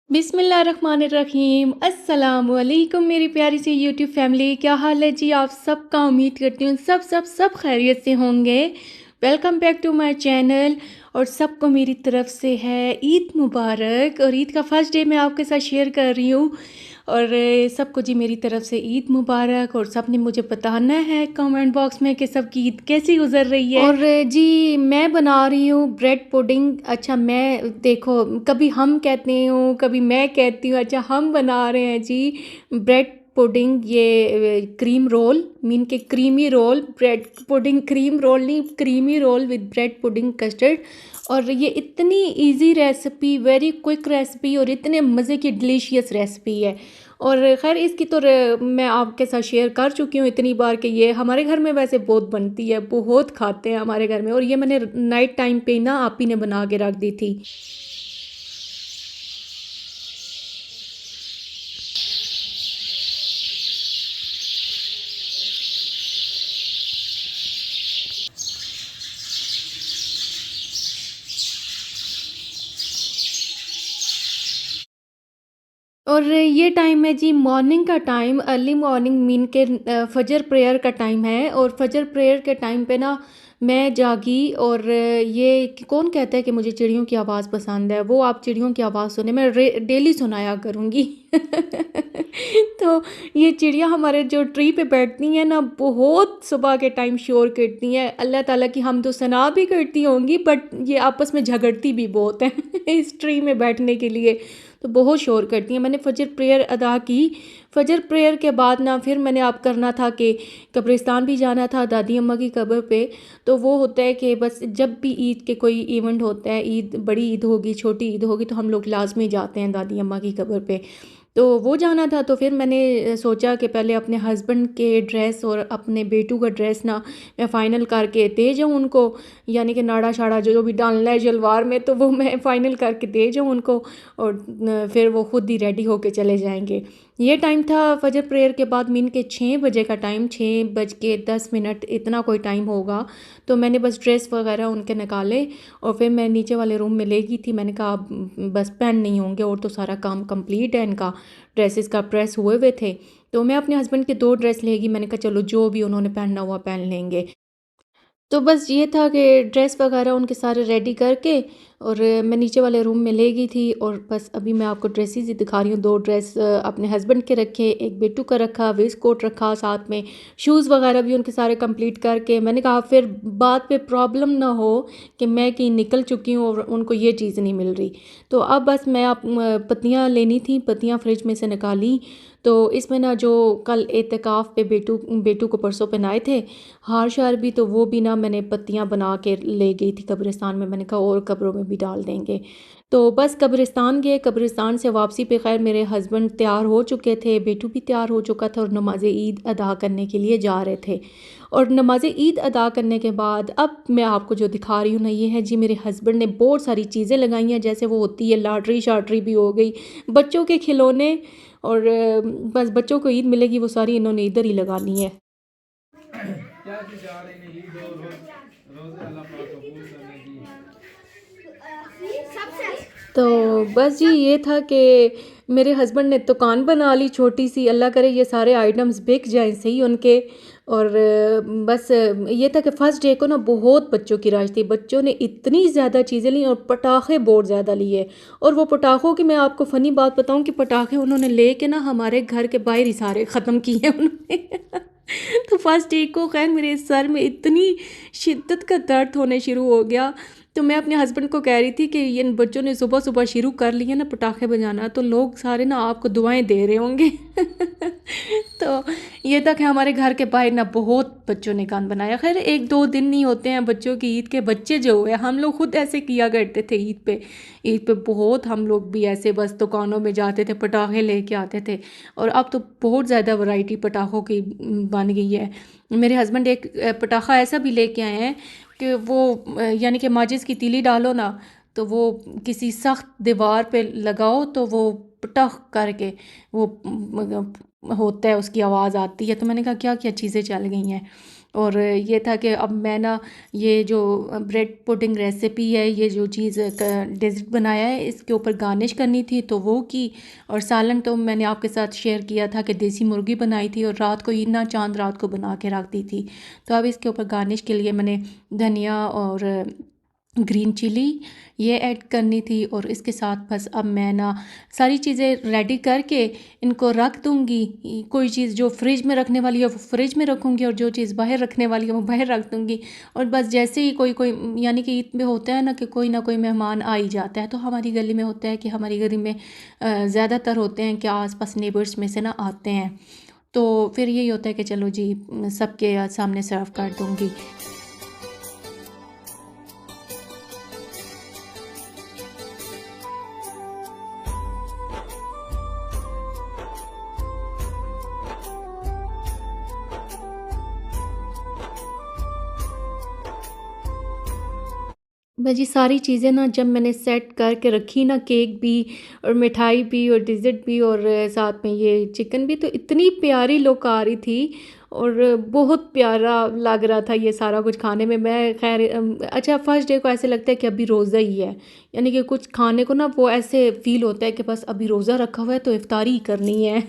बिस्मिल्लाहिर्रहमानिर्रहीम अस्सलाम वालेकुम मेरी प्यारी सी यूट्यूब फैमिली। क्या हाल है जी आप सबका। उम्मीद करती हूँ सब खैरियत से होंगे। Welcome back to my channel. और सबको मेरी तरफ से है ईद मुबारक। और ईद का फर्स्ट डे मैं आपके साथ शेयर कर रही हूँ। और सबको जी मेरी तरफ से ईद मुबारक। और सब ने मुझे बताना है कमेंट बॉक्स में कि सबकी ईद कैसी गुजर रही है। और जी मैं बना रही हूँ ब्रेड पुडिंग। अच्छा मैं देखो कभी हम कहते हूँ कभी मैं कहती हूँ। अच्छा हम बना रहे हैं जी ब्रेड पुडिंग। ये क्रीम रोल मीन के creamy roll. Bread pudding cream roll नहीं, creamy roll with bread pudding custard. और ये इतनी easy recipe, very quick recipe और इतने मज़े की डिलीशियस रेसिपी है। और ख़ैर इसकी तो मैं आपके साथ शेयर कर चुकी हूँ इतनी बार कि ये हमारे घर में वैसे बहुत बनती है, बहुत खाते हैं हमारे घर में। और ये मैंने नाइट टाइम पे ना आप ही ने बना के रख दी थी। और ये टाइम है जी मॉर्निंग का टाइम, अर्ली मॉर्निंग मीन के फजर प्रेयर का टाइम है। और फजर प्रेयर के टाइम पे ना मैं जागी। और ये कौन कहता है कि मुझे चिड़ियों की आवाज़ पसंद है, वो आप चिड़ियों की आवाज़ सुने, मैं डेली सुनाया करूँगी। तो ये चिड़िया हमारे जो ट्री पे बैठती हैं ना, बहुत सुबह के टाइम शोर करती हैं। अल्लाह ताला की हम तो सना भी करती होंगी, बट ये आपस में झगड़ती भी बहुत हैं इस ट्री में बैठने के लिए। तो बहुत शोर करती हैं। मैंने फ़जर प्रेयर अदा की। फ़जर प्रेयर के बाद ना फिर मैंने आप करना था कि कब्रिस्तान भी जाना था दादी अम्मा की कब्र पे। तो वो होता है कि बस जब भी ईद के कोई इवेंट होता है, ईद बड़ी ईद होगी छोटी ईद होगी, तो हम लोग लाजमी जाते हैं दादी अम्मा की कब्र पे। तो वो जाना था। तो फिर मैंने सोचा कि पहले अपने हस्बैंड के ड्रेस और अपने बेटू का ड्रेस ना मैं फ़ाइनल करके दे जाऊँ उनको। यानी कि नाड़ा शाड़ा जो भी डालना है शलवार में, तो वो मैं फ़ाइनल करके दे जाऊँ उनको। और फिर वो खुद ही रेडी होके चले जाएंगे। ये टाइम था फजर प्रेयर के बाद मीन के 6 बजे का टाइम, 6 बज के 10 मिनट इतना कोई टाइम होगा। तो मैंने बस ड्रेस वगैरह उनके निकाले और फिर मैं नीचे वाले रूम में ले गई थी। मैंने कहा अब बस पहन नहीं होंगे और तो सारा काम कंप्लीट है इनका। ड्रेसेस का प्रेस हुए हुए थे। तो मैं अपने हस्बैंड के 2 ड्रेस लेगी। मैंने कहा चलो जो भी उन्होंने पहनना हुआ पहन लेंगे। तो बस ये था कि ड्रेस वगैरह उनके सारे रेडी करके और मैं नीचे वाले रूम में ले गई थी। और बस अभी मैं आपको ड्रेसेस ही दिखा रही हूँ। 2 ड्रेस अपने हस्बैंड के रखे, एक बेटू का रखा, वेस्ट कोट रखा साथ में। शूज़ वगैरह भी उनके सारे कंप्लीट करके मैंने कहा फिर बाद पे प्रॉब्लम ना हो कि मैं कहीं निकल चुकी हूँ और उनको ये चीज़ नहीं मिल रही। तो अब बस मैं पत्तियाँ लेनी थी, पत्तियाँ फ्रिज में से निकाली। तो इसमें ना जो कल एतकाफ़ पे बेटू बेटू को परसों पहनाए थे हार शार भी, तो वो भी ना मैंने पत्तियां बना के ले गई थी कब्रिस्तान में। मैंने कहा और कब्रों में भी डाल देंगे। तो बस कब्रिस्तान गए। कब्रिस्तान से वापसी पे खैर मेरे हस्बैंड तैयार हो चुके थे, बेटू भी तैयार हो चुका था और नमाज ईद अदा करने के लिए जा रहे थे। और नमाज ईद अदा करने के बाद अब मैं आपको जो दिखा रही हूँ ना, ये है जी मेरे हस्बैंड ने बहुत सारी चीज़ें लगाई हैं। जैसे वो होती है लॉटरी शाटरी भी हो गई, बच्चों के खिलौने। और बस बच्चों को ईद मिलेगी वो सारी इन्होंने इधर ही लगानी है। क्या चीज़ आ रही नहीं रोज़े अल्लाह पाक कबूल करने की। तो बस जी ये था कि मेरे हस्बैंड ने दुकान बना ली छोटी सी। अल्लाह करे ये सारे आइटम्स बिक जाएं सही उनके। और बस ये था कि फ़र्स्ट डे को ना बहुत बच्चों की राश थी। बच्चों ने इतनी ज़्यादा चीज़ें ली और पटाखे बहुत ज़्यादा लिए। और वो पटाखों की मैं आपको फ़नी बात बताऊं कि पटाखे उन्होंने ले के ना हमारे घर के बाहर ही सारे ख़त्म किए उन्होंने। तो फर्स्ट डे को खैर मेरे सर में इतनी शिद्दत का दर्द होने शुरू हो गया। तो मैं अपने हस्बैंड को कह रही थी कि ये बच्चों ने सुबह सुबह शुरू कर लिया ना पटाखे बजाना, तो लोग सारे ना आपको दुआएं दे रहे होंगे। तो ये था कि हमारे घर के बाहर ना बहुत बच्चों ने गान बनाया। खैर 1-2 दिन नहीं होते हैं बच्चों की ईद के। बच्चे जो हुए हम लोग खुद ऐसे किया करते थे ईद पे। ईद पे बहुत हम लोग भी ऐसे बस दुकानों में जाते थे, पटाखे लेके आते थे। और अब तो बहुत ज़्यादा वैरायटी पटाखों की बन गई है। मेरे हस्बैंड एक पटाखा ऐसा भी लेके आए हैं कि वो यानी कि माचिस की तीली डालो ना, तो वो किसी सख्त दीवार पे लगाओ तो वो पटख करके वो होता है, उसकी आवाज़ आती है। तो मैंने कहा क्या क्या चीज़ें चल गई हैं। और ये था कि अब मैं ना ये जो ब्रेड पुडिंग रेसिपी है, ये जो चीज़ डेज़र्ट बनाया है, इसके ऊपर गार्निश करनी थी तो वो की। और सालन तो मैंने आपके साथ शेयर किया था कि देसी मुर्गी बनाई थी और रात को हीना चांद रात को बना के रख दी थी। तो अब इसके ऊपर गार्निश के लिए मैंने धनिया और ग्रीन चिली ये ऐड करनी थी। और इसके साथ बस अब मैं ना सारी चीज़ें रेडी करके इनको रख दूँगी। कोई चीज़ जो फ्रिज में रखने वाली है वो फ्रिज में रखूँगी और जो चीज़ बाहर रखने वाली है वो बाहर रख दूँगी। और बस जैसे ही कोई कोई यानी कि ईद में होता है ना कि कोई ना कोई मेहमान आ ही जाता है, तो हमारी गली में होता है कि हमारी गली में ज़्यादातर होते हैं कि आस-पास नेबर्स में से ना आते हैं। तो फिर यही होता है कि चलो जी सबके सामने सर्व कर दूँगी। जी सारी चीज़ें ना जब मैंने सेट करके रखी ना, केक भी और मिठाई भी और डिज़र्ट भी और साथ में ये चिकन भी, तो इतनी प्यारी लुक आ रही थी और बहुत प्यारा लग रहा था ये सारा कुछ खाने में। मैं खैर अच्छा फर्स्ट डे को ऐसे लगता है कि अभी रोज़ा ही है, यानी कि कुछ खाने को ना वो ऐसे फ़ील होता है कि बस अभी रोज़ा रखा हुआ है तो इफ्तारी ही करनी है।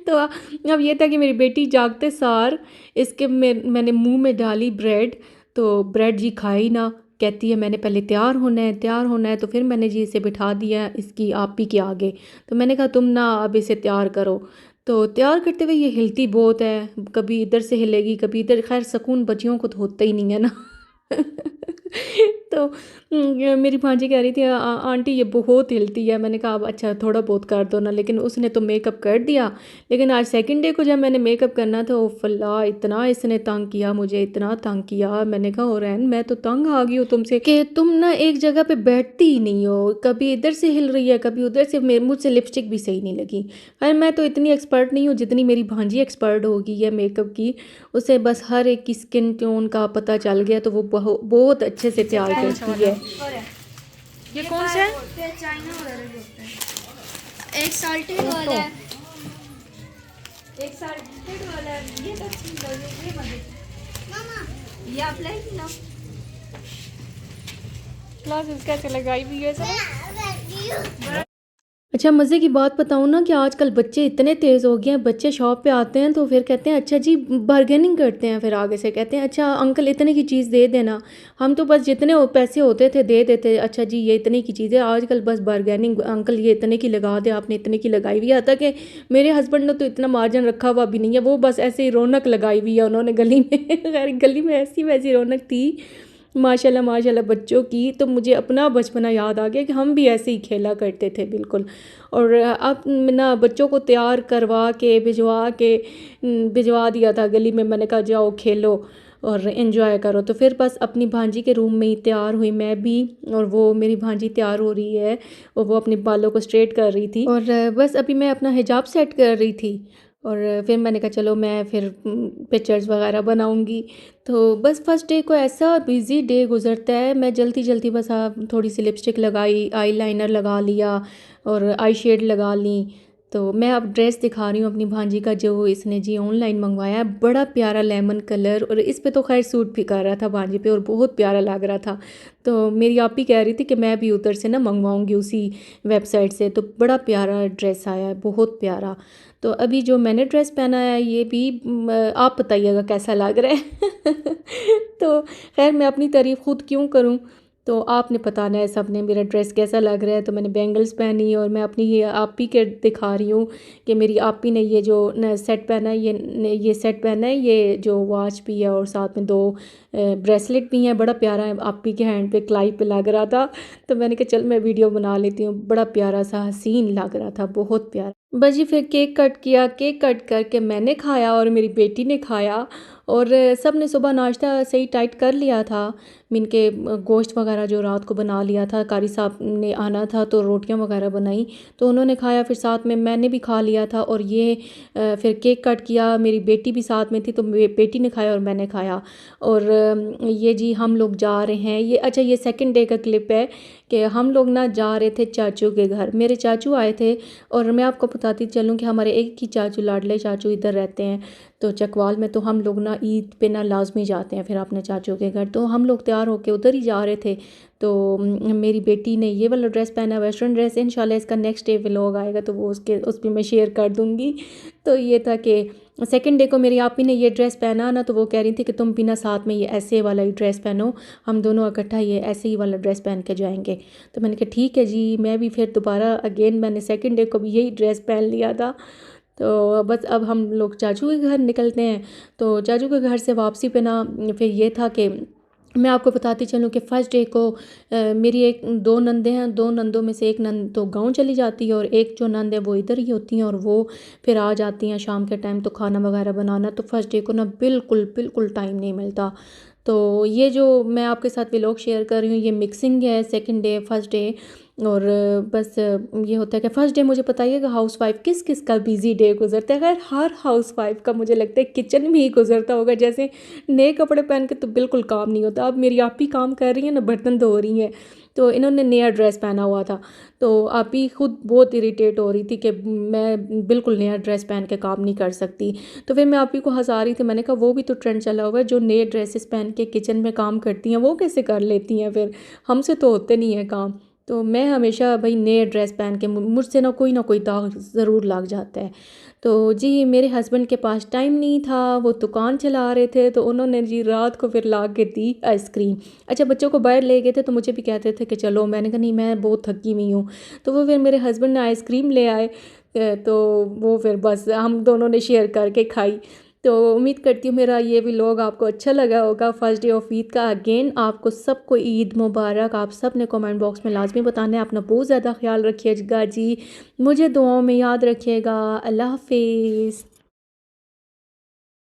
तो अब ये था कि मेरी बेटी जागते सार इसके मैंने मुंह में डाली ब्रेड, तो ब्रेड जी खाई ना, कहती है मैंने पहले तैयार होना है, तैयार होना है। तो फिर मैंने जी इसे बिठा दिया इसकी आपी के आगे। तो मैंने कहा तुम ना अब इसे तैयार करो। तो तैयार करते हुए ये हिलती बहुत है, कभी इधर से हिलेगी कभी इधर। खैर सुकून बच्चियों को तो होता ही नहीं है ना। तो मेरी भांजी कह रही थी आंटी ये बहुत हिलती है। मैंने कहा अब अच्छा थोड़ा बहुत कर दो ना, लेकिन उसने तो मेकअप कर दिया। लेकिन आज सेकंड डे को जब मैंने मेकअप करना था, ओ फल्ला इतना इसने तंग किया मुझे, इतना तंग किया। मैंने कहा ओरैन मैं तो तंग आ गई हूँ तुमसे कि तुम ना एक जगह पे बैठती ही नहीं हो, कभी इधर से हिल रही है कभी उधर से। मुझसे लिपस्टिक भी सही नहीं लगी। अरे मैं तो इतनी एक्सपर्ट नहीं हूँ जितनी मेरी भांजी एक्सपर्ट हो गई है मेकअप की। उसे बस हर एक की स्किन टोन का पता चल गया, तो वो बहुत अच्छे से तैयार करती है। ये कौन सा है? चाइना वगैरह जो होता है। एक साल्टेड वाला है, एक साल्टेड वाला है। ये तो ठीक है, ये मत मामा, ये आप लाइक ना क्लासेस कैसे लगाई हुई है सब। अच्छा मज़े की बात बताऊँ ना कि आजकल बच्चे इतने तेज़ हो गए हैं। बच्चे शॉप पे आते हैं तो फिर कहते हैं अच्छा जी बार्गेनिंग करते हैं, फिर आगे से कहते हैं अच्छा अंकल इतने की चीज़ दे देना। हम तो बस जितने पैसे होते थे दे देते, अच्छा जी ये इतने की चीज़ है। आजकल बस बार्गेनिंग, अंकल ये इतने की लगा दे, आपने इतने की लगाई हुई है। आता कि मेरे हस्बैंड ने तो इतना मार्जिन रखा हुआ भी नहीं है, वो बस ऐसे ही रौनक लगाई हुई है उन्होंने गली में। खैर गली में ऐसी वैसी रौनक थी माशाल्लाह माशाल्लाह बच्चों की। तो मुझे अपना बचपना याद आ गया कि हम भी ऐसे ही खेला करते थे बिल्कुल। और अब ना बच्चों को तैयार करवा के भिजवा दिया था गली में। मैंने कहा जाओ खेलो और एंजॉय करो। तो फिर बस अपनी भांजी के रूम में ही तैयार हुई मैं भी, और वो मेरी भांजी तैयार हो रही है और वो अपने बालों को स्ट्रेट कर रही थी। और बस अभी मैं अपना हिजाब सेट कर रही थी और फिर मैंने कहा चलो मैं फिर पिक्चर्स वगैरह बनाऊंगी। तो बस फर्स्ट डे को ऐसा बिज़ी डे गुज़रता है। मैं जल्दी जल्दी बस थोड़ी सी लिपस्टिक लगाई, आई लाइनर लगा लिया और आई शेड लगा ली। तो मैं अब ड्रेस दिखा रही हूँ अपनी भांजी का, जो इसने जी ऑनलाइन मंगवाया है। बड़ा प्यारा लेमन कलर, और इस पे तो खैर सूट भी कर रहा था भांजी पे और बहुत प्यारा लग रहा था। तो मेरी आप ही कह रही थी कि मैं भी उधर से ना मंगवाऊंगी उसी वेबसाइट से। तो बड़ा प्यारा ड्रेस आया है, बहुत प्यारा। तो अभी जो मैंने ड्रेस पहना है ये भी आप बताइएगा कैसा लग रहा है। तो खैर मैं अपनी तारीफ़ खुद क्यों करूं, तो आपने बताना है सब ने मेरा ड्रेस कैसा लग रहा है। तो मैंने बैंगल्स पहनी और मैं अपनी ये आप ही के दिखा रही हूँ कि मेरी आप ही ने ये जो सेट पहना है, ये सेट पहना है, ये जो वॉच भी है और साथ में 2 ब्रेसलेट भी हैं। बड़ा प्यारा है, आप ही के हैंड पे कलाई पे लग रहा था। तो मैंने कहा चल मैं वीडियो बना लेती हूँ। बड़ा प्यारा सा हसीन लग रहा था, बहुत प्यारा। बस जी फिर केक कट किया, केक कट करके मैंने खाया और मेरी बेटी ने खाया। और सब ने सुबह नाश्ता सही टाइट कर लिया था। मीन के गोश्त वगैरह जो रात को बना लिया था, कारी साहब ने आना था तो रोटियां वगैरह बनाई तो उन्होंने खाया। फिर साथ में मैंने भी खा लिया था और ये फिर केक कट किया। मेरी बेटी भी साथ में थी तो बेटी ने खाया और मैंने खाया। और ये जी हम लोग जा रहे हैं, ये अच्छा ये सेकंड डे का क्लिप है कि हम लोग ना जा रहे थे चाचू के घर। मेरे चाचू आए थे और मैं आपको बताती चलूँ कि हमारे एक ही चाचू, लाडले चाचू इधर रहते हैं। तो चकवाल में तो हम लोग ना ईद पे ना लाजमी जाते हैं फिर अपने चाचू के घर। तो हम लोग तैयार होके उधर ही जा रहे थे। तो मेरी बेटी ने ये वाला ड्रेस पहना, वेस्टर्न ड्रेस। इंशाल्लाह इसका नेक्स्ट डे व्लॉग आएगा तो वो उस पर मैं शेयर कर दूँगी। तो ये था कि सेकंड डे को मेरी आपी ने ये ड्रेस पहना ना, तो वो कह रही थी कि तुम भी ना साथ में ये ऐसे वाला ही ड्रेस पहनो, हम दोनों इकट्ठा ये ऐसे ही वाला ड्रेस पहन के जाएंगे। तो मैंने कहा ठीक है जी। मैं भी फिर दोबारा अगेन मैंने सेकंड डे को भी यही ड्रेस पहन लिया था। तो बस अब हम लोग चाचू के घर निकलते हैं। तो चाचू के घर से वापसी पे ना फिर ये था कि मैं आपको बताती चलूँ कि फर्स्ट डे को मेरी एक दो नंदे हैं। दो नंदों में से एक नंद तो गांव चली जाती है और एक जो नंद है वो इधर ही होती हैं, और वो फिर आ जाती हैं शाम के टाइम। तो खाना वगैरह बनाना तो फर्स्ट डे को ना बिल्कुल बिल्कुल टाइम नहीं मिलता। तो ये जो मैं आपके साथ व्लॉग शेयर कर रही हूँ ये मिक्सिंग है सेकंड डे फर्स्ट डे। और बस ये होता है कि फ़र्स्ट डे मुझे बताइएगा हाउसवाइफ किस किस का बिज़ी डे गुजरता है। अगर हर हाउसवाइफ का मुझे लगता है किचन में ही गुजरता होगा। जैसे नए कपड़े पहन के तो बिल्कुल काम नहीं होता। अब मेरी आप ही काम कर रही हैं ना, बर्तन धो रही हैं, तो इन्होंने नया ड्रेस पहना हुआ था। तो आप ही खुद बहुत इरिटेट हो रही थी कि मैं बिल्कुल नया ड्रेस पहन के काम नहीं कर सकती। तो फिर मैं आप ही को हंसा रही थी। मैंने कहा वो भी तो ट्रेंड चला हुआ है, जो नए ड्रेसेस पहन के किचन में काम करती हैं वो कैसे कर लेती हैं, फिर हमसे तो होते नहीं है काम। तो मैं हमेशा भाई नए ड्रेस पहन के मुझसे ना कोई दाग ज़रूर लग जाता है। तो जी मेरे हस्बैंड के पास टाइम नहीं था, वो दुकान चला रहे थे। तो उन्होंने जी रात को फिर ला के दी आइसक्रीम। अच्छा बच्चों को बाहर ले गए थे तो मुझे भी कहते थे कि चलो, मैंने कहा नहीं मैं बहुत थकी हुई हूँ। तो वो फिर मेरे हस्बैंड ने आइसक्रीम ले आए। तो वो फिर बस हम दोनों ने शेयर करके खाई। तो उम्मीद करती हूँ मेरा ये व्लॉग आपको अच्छा लगा होगा फर्स्ट डे ऑफ ईद का। अगेन आपको सबको ईद मुबारक। आप सब ने कमेंट बॉक्स में लाजमी बताना है। अपना बहुत ज़्यादा ख्याल रखिएगा जी, मुझे दुआओं में याद रखिएगा। अल्लाह हाफिज़।